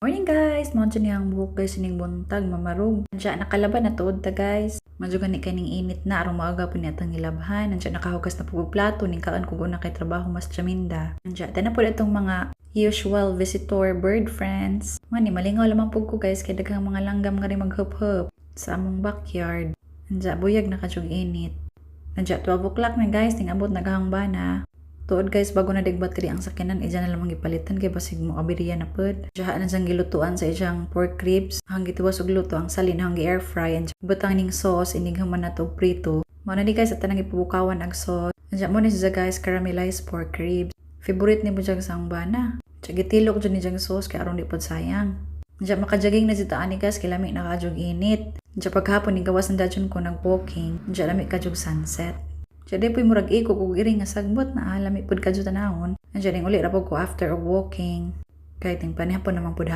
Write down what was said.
Morning guys! Mo dyan yung buhok guys ining buntag mamarog. Nandiyan nakalaban na tuod ta guys. Madyo gani kaning init na aron maaga po niya tang ilabhan. Nandiyan nakahugas na pugog plato ning kaan ko na kay trabaho mas chaminda. Nandiyan na po itong mga usual visitor bird friends. Mani malingaw lamang pug ko guys kay daghang mga langgam nga rin maghup-hup sa among backyard. Nandiyan buyag na kadyog init. Nandiyan 12 o'clock na guys ning abot naghangba na. Tuod guys, bago na digbat kadi ang sakyanan, ija na lamang gipalitan kay basig mo abiriya na pud. Diha na sang gilutuan sa ijang pork ribs, hang gituwas og luto ang salin hang gi-air fry and butang ning sauce inighang man nato prito. Mao na di guys at tanang ipubukawan ag sauce. Nandiyan mo ni siya guys caramelized pork ribs. Favorite ni mo jang sang bana. Diya gitilok jud ni jang sauce kay aron di pud sayang. Diya makajaging na jud ani guys kay lami na kajog init. Diya paghapon ni gawas na dayon ko nag-walking. Diya lami kajog sunset. Diyan po'y murag iko kung iri nga sagbot na alami pud kadyo tanahon. Nandiyan uli rapog ko after of walking. Kahit yung panihapon naman pud